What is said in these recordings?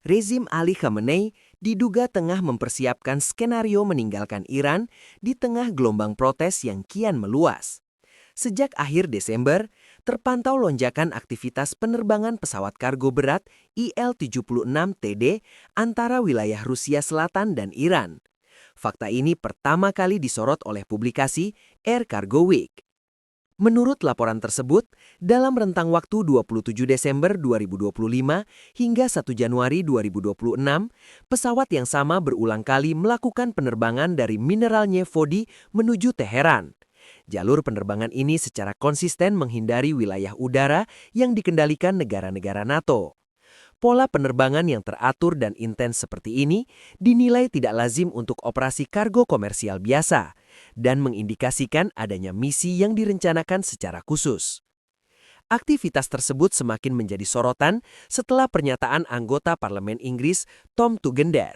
Rezim Ali Khamenei diduga tengah mempersiapkan skenario meninggalkan Iran di tengah gelombang protes yang kian meluas. Sejak akhir Desember, terpantau lonjakan aktivitas penerbangan pesawat kargo berat IL-76TD antara wilayah Rusia Selatan dan Iran. Fakta ini pertama kali disorot oleh publikasi Air Cargo Week. Menurut laporan tersebut, dalam rentang waktu 27 Desember 2025 hingga 1 Januari 2026, pesawat yang sama berulang kali melakukan penerbangan dari Mineral Vodi menuju Teheran. Jalur penerbangan ini secara konsisten menghindari wilayah udara yang dikendalikan negara-negara NATO. Pola penerbangan yang teratur dan intens seperti ini dinilai tidak lazim untuk operasi kargo komersial biasa dan mengindikasikan adanya misi yang direncanakan secara khusus. Aktivitas tersebut semakin menjadi sorotan setelah pernyataan anggota Parlemen Inggris Tom Tugendhat.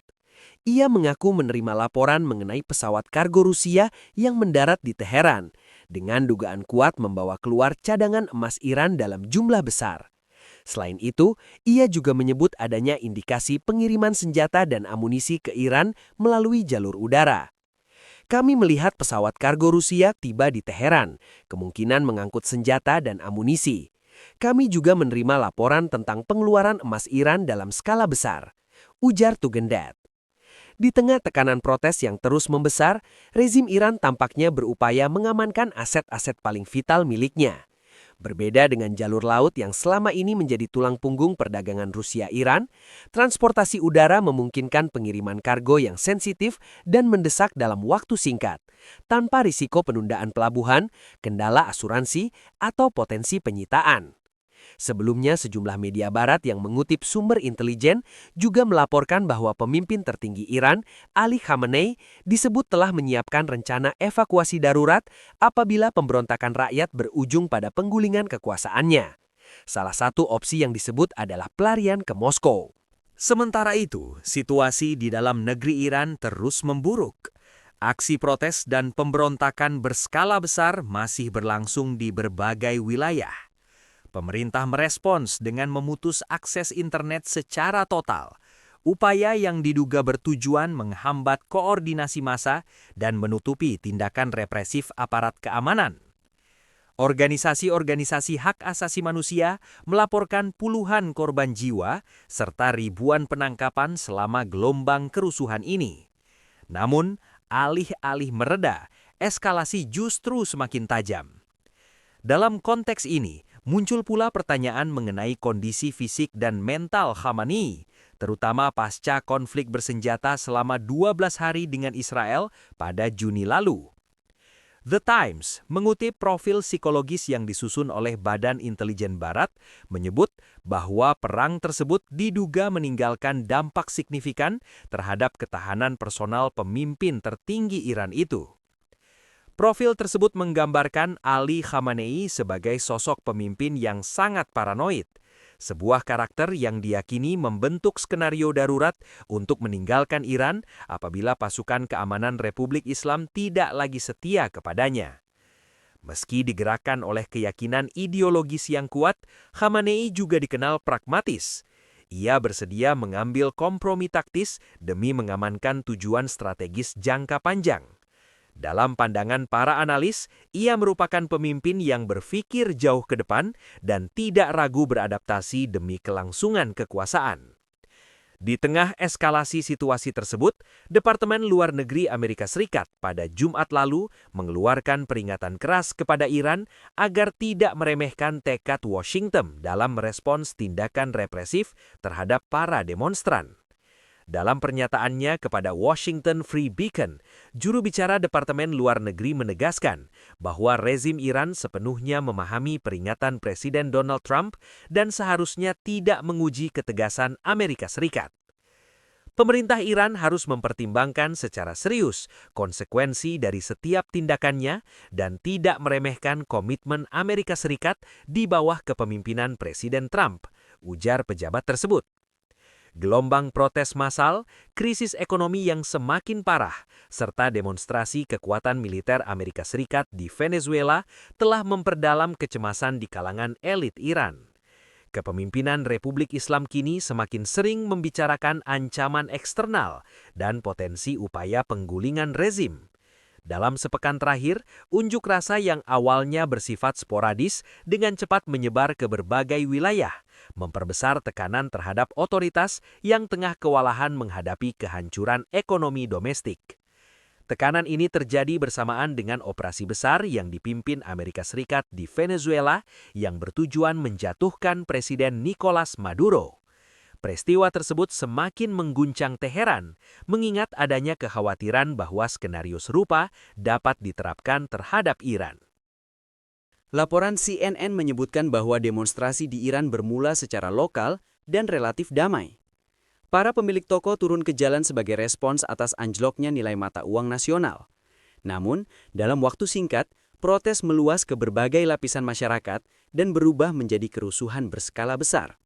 Ia mengaku menerima laporan mengenai pesawat kargo Rusia yang mendarat di Teheran dengan dugaan kuat membawa keluar cadangan emas Iran dalam jumlah besar. Selain itu, ia juga menyebut adanya indikasi pengiriman senjata dan amunisi ke Iran melalui jalur udara. Kami melihat pesawat kargo Rusia tiba di Teheran, kemungkinan mengangkut senjata dan amunisi. Kami juga menerima laporan tentang pengeluaran emas Iran dalam skala besar, ujar Tugendhat. Di tengah tekanan protes yang terus membesar, rezim Iran tampaknya berupaya mengamankan aset-aset paling vital miliknya. Berbeda dengan jalur laut yang selama ini menjadi tulang punggung perdagangan Rusia-Iran, transportasi udara memungkinkan pengiriman kargo yang sensitif dan mendesak dalam waktu singkat, tanpa risiko penundaan pelabuhan, kendala asuransi, atau potensi penyitaan. Sebelumnya, sejumlah media barat yang mengutip sumber intelijen juga melaporkan bahwa pemimpin tertinggi Iran, Ali Khamenei, disebut telah menyiapkan rencana evakuasi darurat apabila pemberontakan rakyat berujung pada penggulingan kekuasaannya. Salah satu opsi yang disebut adalah pelarian ke Moskow. Sementara itu, situasi di dalam negeri Iran terus memburuk. Aksi protes dan pemberontakan berskala besar masih berlangsung di berbagai wilayah. Pemerintah merespons dengan memutus akses internet secara total, upaya yang diduga bertujuan menghambat koordinasi massa dan menutupi tindakan represif aparat keamanan. Organisasi-organisasi hak asasi manusia melaporkan puluhan korban jiwa serta ribuan penangkapan selama gelombang kerusuhan ini. Namun, alih-alih mereda, eskalasi justru semakin tajam. Dalam konteks ini, muncul pula pertanyaan mengenai kondisi fisik dan mental Khamenei, terutama pasca konflik bersenjata selama 12 hari dengan Israel pada Juni lalu. The Times mengutip profil psikologis yang disusun oleh Badan Intelijen Barat, menyebut bahwa perang tersebut diduga meninggalkan dampak signifikan terhadap ketahanan personal pemimpin tertinggi Iran itu. Profil tersebut menggambarkan Ali Khamenei sebagai sosok pemimpin yang sangat paranoid, sebuah karakter yang diyakini membentuk skenario darurat untuk meninggalkan Iran apabila pasukan keamanan Republik Islam tidak lagi setia kepadanya. Meski digerakkan oleh keyakinan ideologis yang kuat, Khamenei juga dikenal pragmatis. Ia bersedia mengambil kompromi taktis demi mengamankan tujuan strategis jangka panjang. Dalam pandangan para analis, ia merupakan pemimpin yang berpikir jauh ke depan dan tidak ragu beradaptasi demi kelangsungan kekuasaan. Di tengah eskalasi situasi tersebut, Departemen Luar Negeri Amerika Serikat pada Jumat lalu mengeluarkan peringatan keras kepada Iran agar tidak meremehkan tekad Washington dalam merespons tindakan represif terhadap para demonstran. Dalam pernyataannya kepada Washington Free Beacon, juru bicara Departemen Luar Negeri menegaskan bahwa rezim Iran sepenuhnya memahami peringatan Presiden Donald Trump dan seharusnya tidak menguji ketegasan Amerika Serikat. Pemerintah Iran harus mempertimbangkan secara serius konsekuensi dari setiap tindakannya dan tidak meremehkan komitmen Amerika Serikat di bawah kepemimpinan Presiden Trump, ujar pejabat tersebut. Gelombang protes massal, krisis ekonomi yang semakin parah, serta demonstrasi kekuatan militer Amerika Serikat di Venezuela telah memperdalam kecemasan di kalangan elit Iran. Kepemimpinan Republik Islam kini semakin sering membicarakan ancaman eksternal dan potensi upaya penggulingan rezim. Dalam sepekan terakhir, unjuk rasa yang awalnya bersifat sporadis dengan cepat menyebar ke berbagai wilayah, memperbesar tekanan terhadap otoritas yang tengah kewalahan menghadapi kehancuran ekonomi domestik. Tekanan ini terjadi bersamaan dengan operasi besar yang dipimpin Amerika Serikat di Venezuela yang bertujuan menjatuhkan Presiden Nicolas Maduro. Peristiwa tersebut semakin mengguncang Teheran, mengingat adanya kekhawatiran bahwa skenario serupa dapat diterapkan terhadap Iran. Laporan CNN menyebutkan bahwa demonstrasi di Iran bermula secara lokal dan relatif damai. Para pemilik toko turun ke jalan sebagai respons atas anjloknya nilai mata uang nasional. Namun, dalam waktu singkat, protes meluas ke berbagai lapisan masyarakat dan berubah menjadi kerusuhan berskala besar.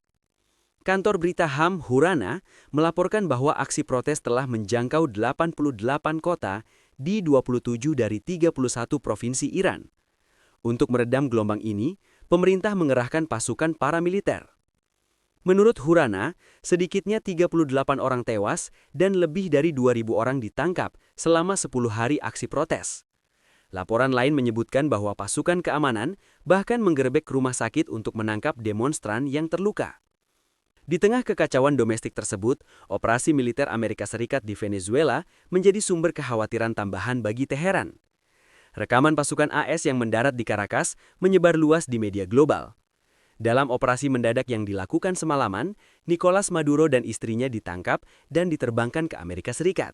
Kantor berita HAM Hurana melaporkan bahwa aksi protes telah menjangkau 88 kota di 27 dari 31 provinsi Iran. Untuk meredam gelombang ini, pemerintah mengerahkan pasukan paramiliter. Menurut Hurana, sedikitnya 38 orang tewas dan lebih dari 2.000 orang ditangkap selama 10 hari aksi protes. Laporan lain menyebutkan bahwa pasukan keamanan bahkan menggerebek rumah sakit untuk menangkap demonstran yang terluka. Di tengah kekacauan domestik tersebut, operasi militer Amerika Serikat di Venezuela menjadi sumber kekhawatiran tambahan bagi Teheran. Rekaman pasukan AS yang mendarat di Caracas menyebar luas di media global. Dalam operasi mendadak yang dilakukan semalaman, Nicolas Maduro dan istrinya ditangkap dan diterbangkan ke Amerika Serikat.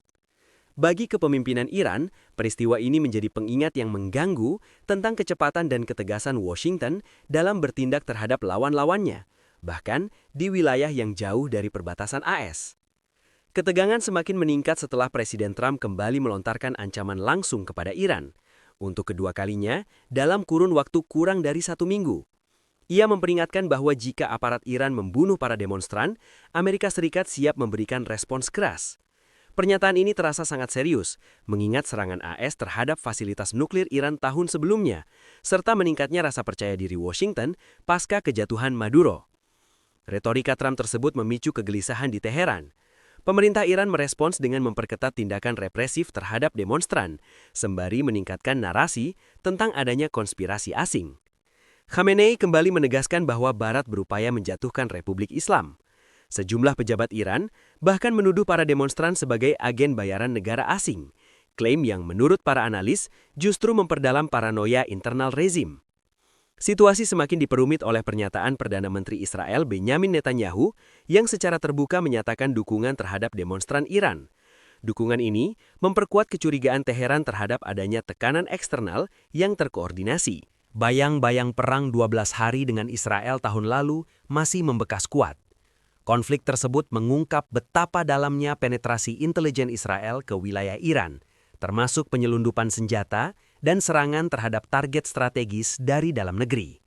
Bagi kepemimpinan Iran, peristiwa ini menjadi pengingat yang mengganggu tentang kecepatan dan ketegasan Washington dalam bertindak terhadap lawan-lawannya, bahkan di wilayah yang jauh dari perbatasan AS. Ketegangan semakin meningkat setelah Presiden Trump kembali melontarkan ancaman langsung kepada Iran. Untuk kedua kalinya, dalam kurun waktu kurang dari 1 minggu. Ia memperingatkan bahwa jika aparat Iran membunuh para demonstran, Amerika Serikat siap memberikan respons keras. Pernyataan ini terasa sangat serius, mengingat serangan AS terhadap fasilitas nuklir Iran tahun sebelumnya, serta meningkatnya rasa percaya diri Washington pasca kejatuhan Maduro. Retorika Trump tersebut memicu kegelisahan di Teheran. Pemerintah Iran merespons dengan memperketat tindakan represif terhadap demonstran, sembari meningkatkan narasi tentang adanya konspirasi asing. Khamenei kembali menegaskan bahwa Barat berupaya menjatuhkan Republik Islam. Sejumlah pejabat Iran bahkan menuduh para demonstran sebagai agen bayaran negara asing, klaim yang menurut para analis justru memperdalam paranoia internal rezim. Situasi semakin diperumit oleh pernyataan Perdana Menteri Israel Benyamin Netanyahu yang secara terbuka menyatakan dukungan terhadap demonstran Iran. Dukungan ini memperkuat kecurigaan Teheran terhadap adanya tekanan eksternal yang terkoordinasi. Bayang-bayang perang 12 hari dengan Israel tahun lalu masih membekas kuat. Konflik tersebut mengungkap betapa dalamnya penetrasi intelijen Israel ke wilayah Iran, termasuk penyelundupan senjata dan serangan terhadap target strategis dari dalam negeri.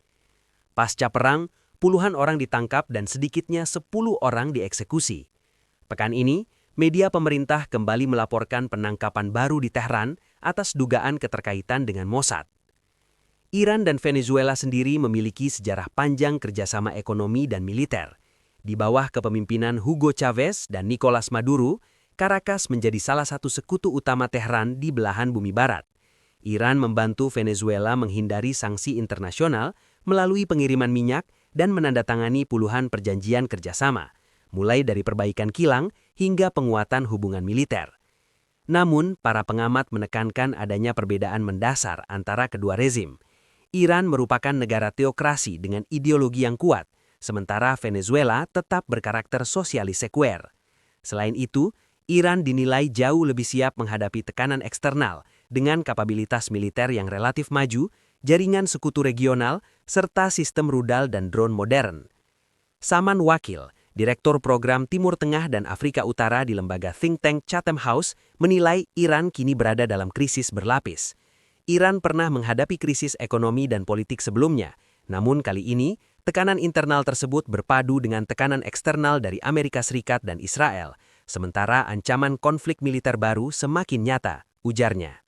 Pasca perang, puluhan orang ditangkap dan sedikitnya 10 orang dieksekusi. Pekan ini, media pemerintah kembali melaporkan penangkapan baru di Tehran atas dugaan keterkaitan dengan Mossad. Iran dan Venezuela sendiri memiliki sejarah panjang kerjasama ekonomi dan militer. Di bawah kepemimpinan Hugo Chavez dan Nicolas Maduro, Caracas menjadi salah satu sekutu utama Tehran di belahan bumi barat. Iran membantu Venezuela menghindari sanksi internasional melalui pengiriman minyak dan menandatangani puluhan perjanjian kerjasama, mulai dari perbaikan kilang hingga penguatan hubungan militer. Namun, para pengamat menekankan adanya perbedaan mendasar antara kedua rezim. Iran merupakan negara teokrasi dengan ideologi yang kuat, sementara Venezuela tetap berkarakter sosialis sekuler. Selain itu, Iran dinilai jauh lebih siap menghadapi tekanan eksternal dengan kapabilitas militer yang relatif maju, jaringan sekutu regional, serta sistem rudal dan drone modern. Saman Wakil, Direktur Program Timur Tengah dan Afrika Utara di lembaga think tank Chatham House, menilai Iran kini berada dalam krisis berlapis. Iran pernah menghadapi krisis ekonomi dan politik sebelumnya, namun kali ini tekanan internal tersebut berpadu dengan tekanan eksternal dari Amerika Serikat dan Israel, sementara ancaman konflik militer baru semakin nyata, ujarnya.